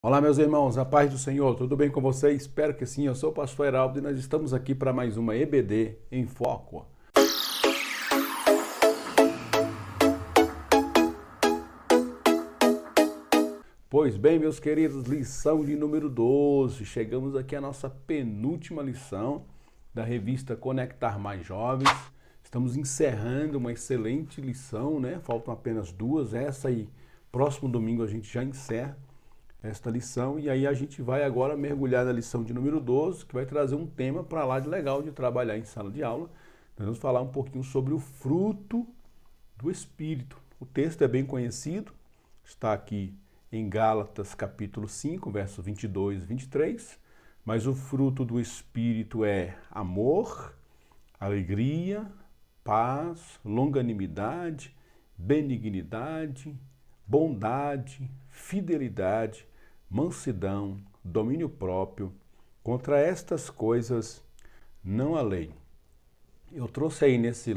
Olá, meus irmãos, a paz do Senhor, tudo bem com vocês? Espero que sim, eu sou o pastor Heraldo e nós estamos aqui para mais uma EBD em Foco. Pois bem, meus queridos, lição de número 12, chegamos aqui à nossa penúltima lição da revista Conectar Mais Jovens. Estamos encerrando uma excelente lição, né? Faltam apenas duas, essa aí, próximo domingo a gente já encerra esta lição, e aí a gente vai agora mergulhar na lição de número 12, que vai trazer um tema para lá de legal de trabalhar em sala de aula. Nós vamos falar um pouquinho sobre o fruto do Espírito. O texto é bem conhecido, está aqui em Gálatas capítulo 5, versos 22 e 23, mas o fruto do Espírito é amor, alegria, paz, longanimidade, benignidade, bondade, fidelidade, mansidão, domínio próprio. Contra estas coisas não há lei. Eu trouxe aí nesse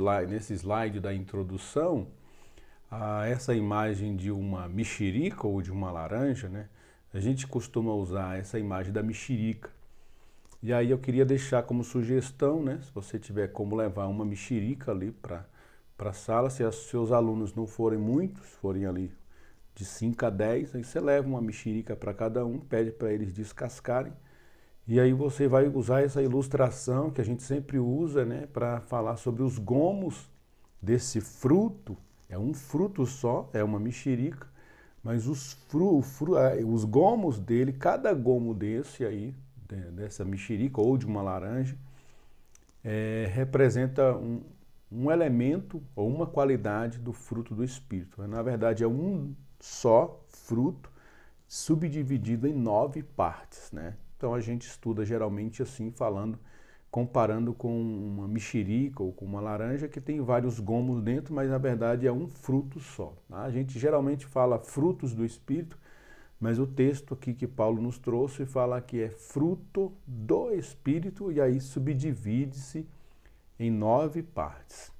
slide da introdução essa imagem de uma mexerica ou de uma laranja, né? A gente costuma usar essa imagem da mexerica. E aí eu queria deixar como sugestão, né? Se você tiver como levar uma mexerica ali para a sala, se os seus alunos não forem muitos, forem ali de 5 a 10, aí você leva uma mexerica para cada um, pede para eles descascarem, e aí você vai usar essa ilustração que a gente sempre usa, né, para falar sobre os gomos desse fruto. É um fruto só, é uma mexerica, mas os gomos dele, cada gomo desse aí, dessa mexerica ou de uma laranja, representa um elemento ou uma qualidade do fruto do Espírito. Na verdade, é um só fruto subdividido em 9 partes, né? Então a gente estuda geralmente assim, comparando com uma mexerica ou com uma laranja que tem vários gomos dentro, mas na verdade é um fruto só. Tá? A gente geralmente fala frutos do Espírito, mas o texto aqui que Paulo nos trouxe fala que é fruto do Espírito e aí subdivide-se em 9 partes.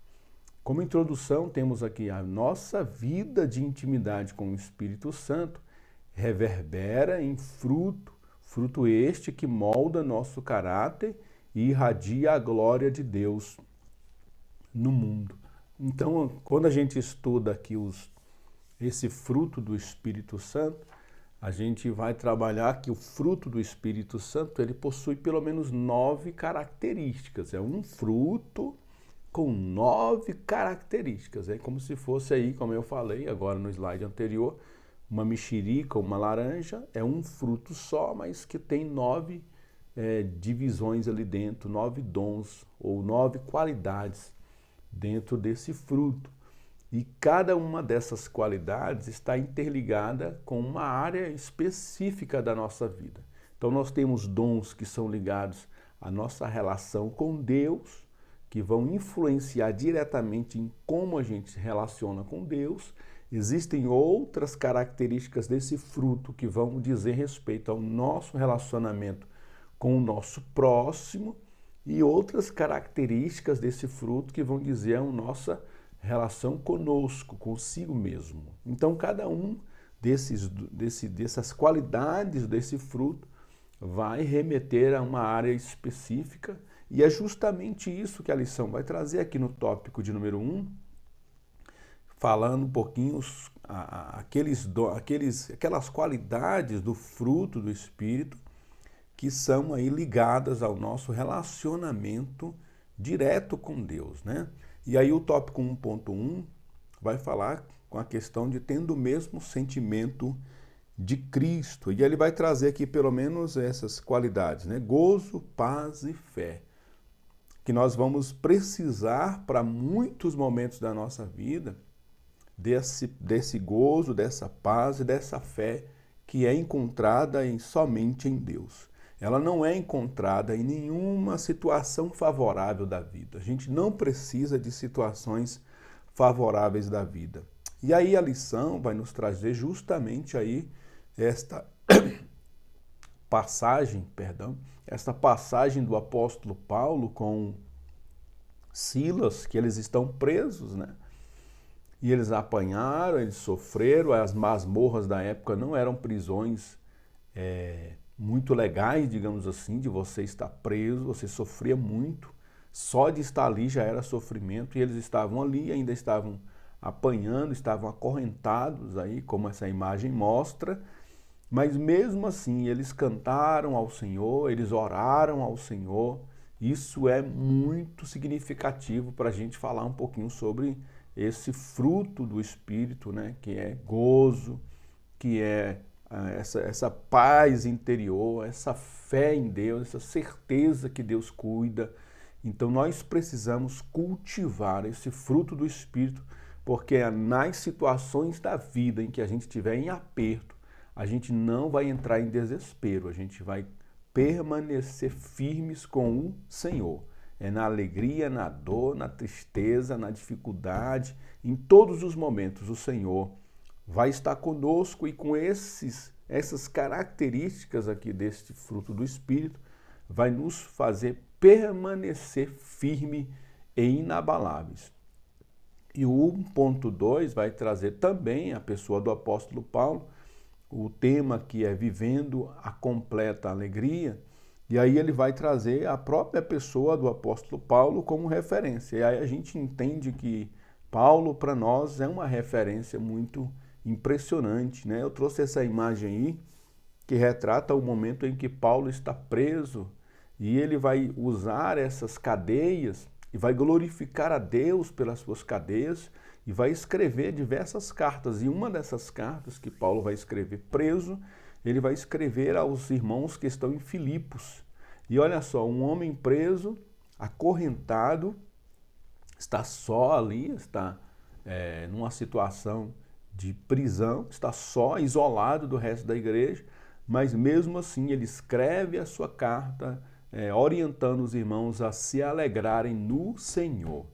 Como introdução, temos aqui a nossa vida de intimidade com o Espírito Santo reverbera em fruto este que molda nosso caráter e irradia a glória de Deus no mundo. Então, quando a gente estuda aqui esse fruto do Espírito Santo, a gente vai trabalhar que o fruto do Espírito Santo ele possui pelo menos 9 características. É um fruto com 9 características. É como se fosse aí, como eu falei agora no slide anterior, uma mexerica, uma laranja, é um fruto só, mas que tem 9 divisões ali dentro, 9 dons ou 9 qualidades dentro desse fruto. E cada uma dessas qualidades está interligada com uma área específica da nossa vida. Então nós temos dons que são ligados à nossa relação com Deus, que vão influenciar diretamente em como a gente se relaciona com Deus. Existem outras características desse fruto que vão dizer respeito ao nosso relacionamento com o nosso próximo e outras características desse fruto que vão dizer a nossa relação conosco, consigo mesmo. Então, cada um dessas qualidades desse fruto vai remeter a uma área específica e é justamente isso que a lição vai trazer aqui no tópico de número 1, falando um pouquinho aquelas qualidades do fruto do Espírito que são aí ligadas ao nosso relacionamento direto com Deus, né? E aí o tópico 1.1 vai falar com a questão de tendo o mesmo sentimento de Cristo. E ele vai trazer aqui pelo menos essas qualidades, né? Gozo, paz e fé, que nós vamos precisar para muitos momentos da nossa vida desse gozo, dessa paz e dessa fé que é encontrada somente em Deus. Ela não é encontrada em nenhuma situação favorável da vida. A gente não precisa de situações favoráveis da vida. E aí a lição vai nos trazer justamente aí esta passagem do apóstolo Paulo com Silas, que eles estão presos, né? E eles apanharam, eles sofreram, as masmorras da época não eram prisões muito legais, digamos assim, de você estar preso, você sofria muito, só de estar ali já era sofrimento, e eles estavam ali, ainda estavam apanhando, estavam acorrentados aí, como essa imagem mostra, mas mesmo assim eles cantaram ao Senhor, eles oraram ao Senhor. Isso é muito significativo para a gente falar um pouquinho sobre esse fruto do Espírito, né? Que é gozo, que é essa paz interior, essa fé em Deus, essa certeza que Deus cuida. Então nós precisamos cultivar esse fruto do Espírito, porque nas situações da vida em que a gente estiver em aperto, a gente não vai entrar em desespero, a gente vai permanecer firmes com o Senhor. É na alegria, na dor, na tristeza, na dificuldade, em todos os momentos o Senhor vai estar conosco, e com essas características aqui deste fruto do Espírito, vai nos fazer permanecer firme e inabaláveis. E o 1.2 vai trazer também a pessoa do apóstolo Paulo, o tema que é vivendo a completa alegria, e aí ele vai trazer a própria pessoa do apóstolo Paulo como referência. E aí a gente entende que Paulo, para nós, é uma referência muito impressionante, né? Eu trouxe essa imagem aí, que retrata o momento em que Paulo está preso, e ele vai usar essas cadeias e vai glorificar a Deus pelas suas cadeias, e vai escrever diversas cartas. E uma dessas cartas que Paulo vai escrever preso, ele vai escrever aos irmãos que estão em Filipos. E olha só, um homem preso, acorrentado, está só ali, está numa situação de prisão, está só, isolado do resto da igreja, mas mesmo assim ele escreve a sua carta orientando os irmãos a se alegrarem no Senhor.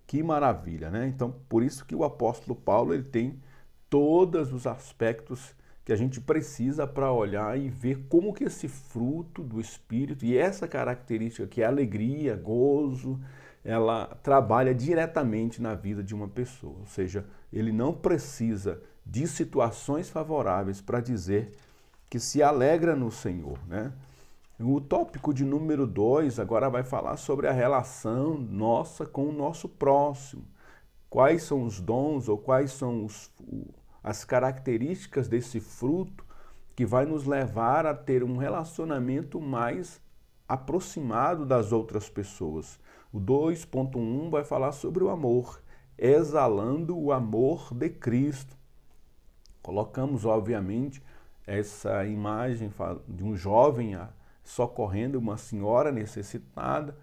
Que maravilha, né? Então, por isso que o apóstolo Paulo ele tem todos os aspectos que a gente precisa para olhar e ver como que esse fruto do Espírito e essa característica que é alegria, gozo, ela trabalha diretamente na vida de uma pessoa. Ou seja, ele não precisa de situações favoráveis para dizer que se alegra no Senhor, né? O tópico de número 2 agora vai falar sobre a relação nossa com o nosso próximo. Quais são os dons ou quais são as características desse fruto que vai nos levar a ter um relacionamento mais aproximado das outras pessoas. O 2.1 vai falar sobre o amor, exalando o amor de Cristo. Colocamos, obviamente, essa imagem de um jovem socorrendo uma senhora necessitada,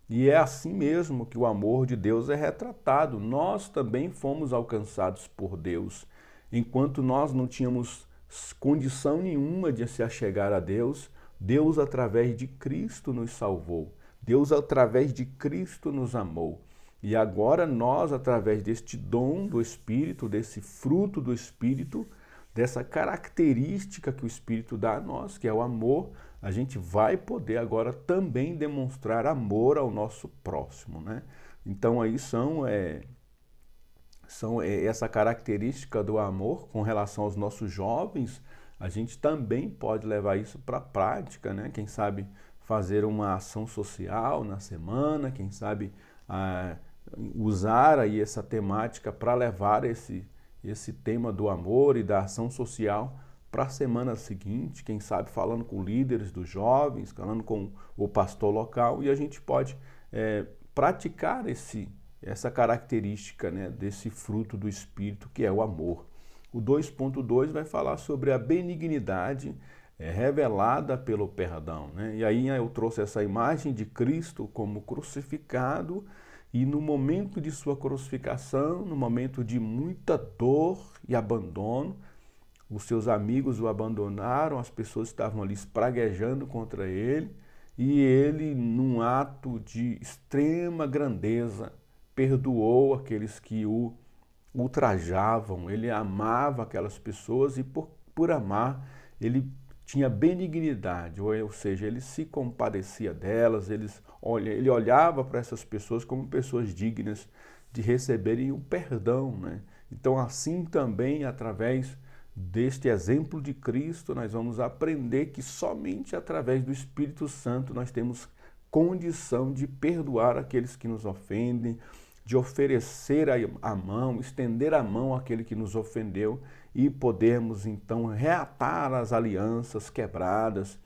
e é assim mesmo que o amor de Deus é retratado. Nós também fomos alcançados por Deus. Enquanto nós não tínhamos condição nenhuma de se achegar a Deus, Deus através de Cristo nos salvou. Deus através de Cristo nos amou. E agora nós, através deste dom do Espírito, desse fruto do Espírito, dessa característica que o Espírito dá a nós, que é o amor, a gente vai poder agora também demonstrar amor ao nosso próximo, né? Então aí são essa característica do amor com relação aos nossos jovens. A gente também pode levar isso para a prática, né? Quem sabe fazer uma ação social na semana, quem sabe usar aí essa temática para levar esse tema do amor e da ação social para a semana seguinte, quem sabe falando com líderes dos jovens, falando com o pastor local, e a gente pode praticar essa característica, né, desse fruto do Espírito que é o amor. O 2.2 vai falar sobre a benignidade revelada pelo perdão, né? E aí eu trouxe essa imagem de Cristo como crucificado, e no momento de sua crucificação, no momento de muita dor e abandono, os seus amigos o abandonaram, as pessoas estavam ali espraguejando contra ele, e ele, num ato de extrema grandeza, perdoou aqueles que o ultrajavam. Ele amava aquelas pessoas e por amar, ele tinha benignidade, ou seja, ele se compadecia delas, ele olhava para essas pessoas como pessoas dignas de receberem o perdão, né? Então assim também, através deste exemplo de Cristo, nós vamos aprender que somente através do Espírito Santo nós temos condição de perdoar aqueles que nos ofendem, de oferecer a mão, estender a mão àquele que nos ofendeu e podermos então reatar as alianças quebradas,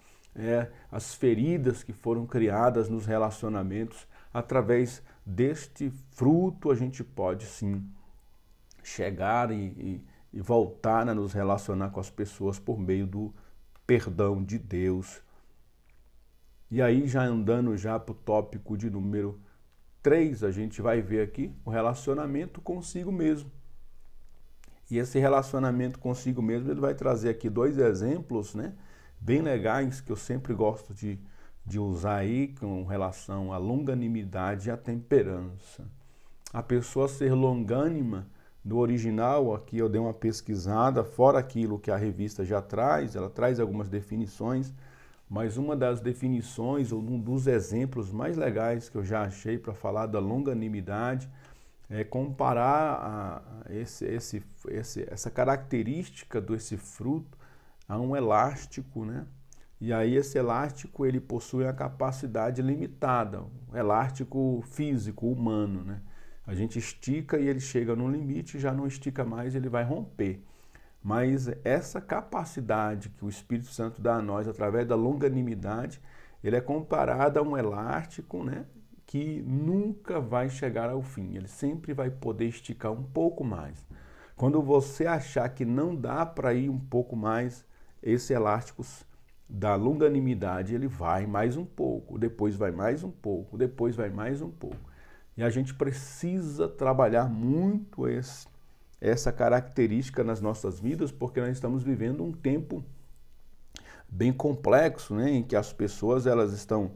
as feridas que foram criadas nos relacionamentos. Através deste fruto a gente pode sim chegar e voltar a nos relacionar com as pessoas por meio do perdão de Deus. E aí, já andando já para o tópico de número 3, a gente vai ver aqui o relacionamento consigo mesmo. E esse relacionamento consigo mesmo, ele vai trazer aqui 2 exemplos, né, bem legais, que eu sempre gosto de usar aí com relação à longanimidade e à temperança. A pessoa ser longânima, no original, aqui eu dei uma pesquisada, fora aquilo que a revista já traz, ela traz algumas definições, mas uma das definições, ou um dos exemplos mais legais que eu já achei para falar da longanimidade, é comparar essa característica desse fruto a um elástico, né? E aí esse elástico, ele possui a capacidade limitada, um elástico físico, humano, né? A gente estica e ele chega no limite, já não estica mais, ele vai romper. Mas essa capacidade que o Espírito Santo dá a nós através da longanimidade, ele é comparado a um elástico, né, que nunca vai chegar ao fim. Ele sempre vai poder esticar um pouco mais. Quando você achar que não dá para ir um pouco mais, esse elástico da longanimidade, ele vai mais um pouco, depois vai mais um pouco, depois vai mais um pouco. E a gente precisa trabalhar muito essa característica nas nossas vidas, porque nós estamos vivendo um tempo bem complexo, né, em que as pessoas elas estão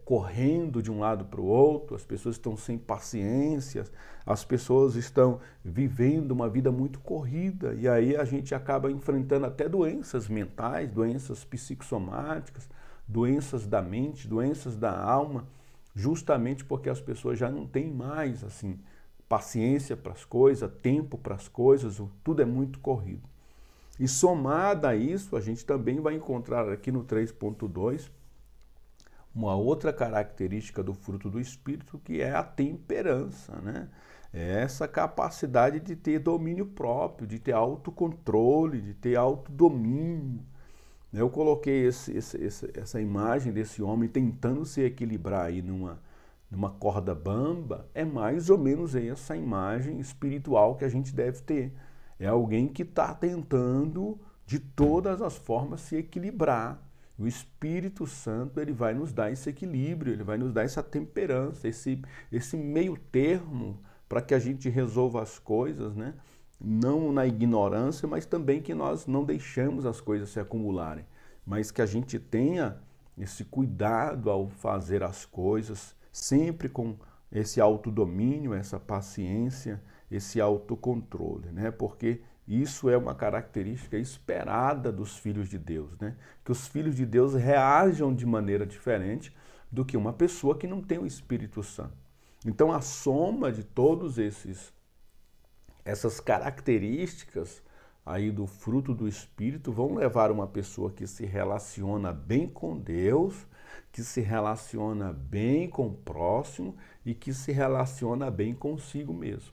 correndo de um lado para o outro, as pessoas estão sem paciência, as pessoas estão vivendo uma vida muito corrida, e aí a gente acaba enfrentando até doenças mentais, doenças psicossomáticas, doenças da mente, doenças da alma, justamente porque as pessoas já não têm mais assim paciência para as coisas, tempo para as coisas, tudo é muito corrido. E somada a isso, a gente também vai encontrar aqui no 3.2 uma outra característica do fruto do Espírito, que é a temperança, né? É essa capacidade de ter domínio próprio, de ter autocontrole, de ter autodomínio. Eu coloquei essa imagem desse homem tentando se equilibrar aí numa corda bamba, é mais ou menos essa imagem espiritual que a gente deve ter. É alguém que está tentando de todas as formas se equilibrar. O Espírito Santo, ele vai nos dar esse equilíbrio, ele vai nos dar essa temperança, esse meio termo para que a gente resolva as coisas, né? Não na ignorância, mas também que nós não deixamos as coisas se acumularem, mas que a gente tenha esse cuidado ao fazer as coisas, sempre com esse autodomínio, essa paciência, esse autocontrole, né? Porque isso é uma característica esperada dos filhos de Deus, né? Que os filhos de Deus reajam de maneira diferente do que uma pessoa que não tem o Espírito Santo. Então a soma de todos essas características aí do fruto do Espírito vão levar uma pessoa que se relaciona bem com Deus, que se relaciona bem com o próximo e que se relaciona bem consigo mesmo.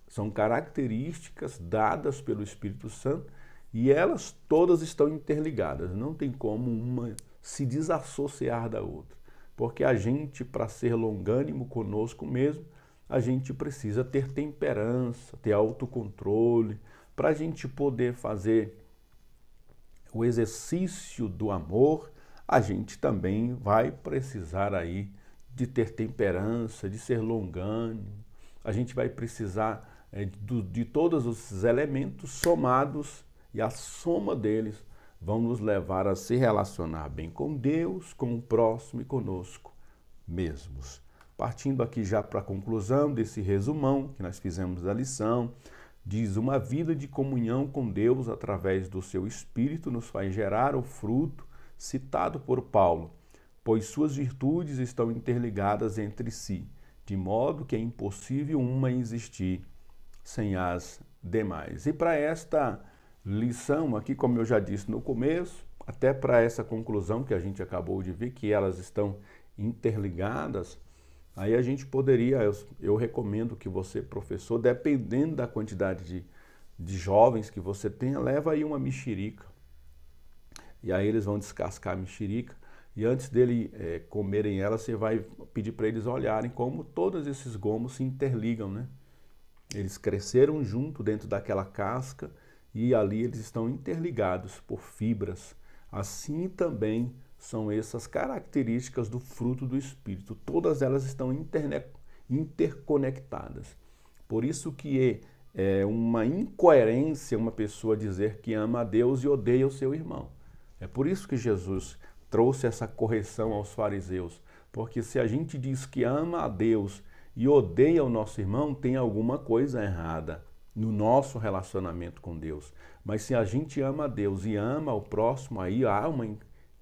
São características dadas pelo Espírito Santo e elas todas estão interligadas. Não tem como uma se desassociar da outra. Porque a gente, para ser longânimo conosco mesmo, a gente precisa ter temperança, ter autocontrole, para a gente poder fazer o exercício do amor, a gente também vai precisar aí de ter temperança, de ser longânimo. A gente vai precisar de todos os elementos somados e a soma deles vão nos levar a se relacionar bem com Deus, com o próximo e conosco mesmos. Partindo aqui já para a conclusão desse resumão que nós fizemos da lição, diz: uma vida de comunhão com Deus através do seu Espírito nos faz gerar o fruto citado por Paulo, pois suas virtudes estão interligadas entre si, de modo que é impossível uma existir sem as demais. E para esta lição aqui, como eu já disse no começo, até para essa conclusão que a gente acabou de ver, que elas estão interligadas, aí a gente poderia, eu recomendo que você, professor, dependendo da quantidade de jovens que você tenha, leva aí uma mexerica. E aí eles vão descascar a mexerica e antes dele comerem ela, você vai pedir para eles olharem como todos esses gomos se interligam, né? Eles cresceram junto dentro daquela casca e ali eles estão interligados por fibras. Assim também são essas características do fruto do Espírito. Todas elas estão interconectadas. Por isso que é uma incoerência uma pessoa dizer que ama a Deus e odeia o seu irmão. É por isso que Jesus trouxe essa correção aos fariseus. Porque se a gente diz que ama a Deus e odeia o nosso irmão, tem alguma coisa errada no nosso relacionamento com Deus. Mas se a gente ama a Deus e ama o próximo, aí há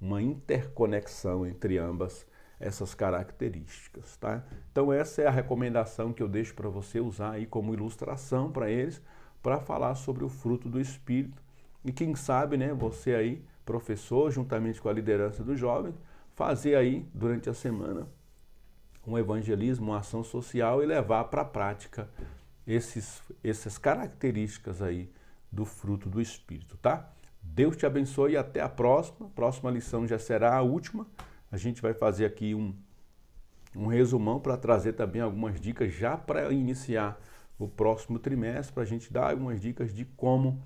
uma interconexão entre ambas essas características, tá? Então essa é a recomendação que eu deixo para você usar aí como ilustração para eles, para falar sobre o fruto do Espírito. E quem sabe, né, você aí, professor, juntamente com a liderança dos jovens, fazer aí durante a semana um evangelismo, uma ação social e levar para a prática essas características aí do fruto do Espírito, tá? Deus te abençoe e até a próxima. Próxima lição já será a última. A gente vai fazer aqui um resumão para trazer também algumas dicas já para iniciar o próximo trimestre, para a gente dar algumas dicas de como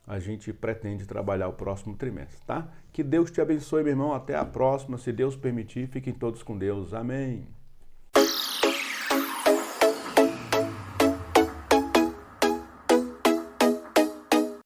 a gente pretende trabalhar o próximo trimestre, tá? Que Deus te abençoe, meu irmão. Até a próxima. Se Deus permitir, fiquem todos com Deus. Amém.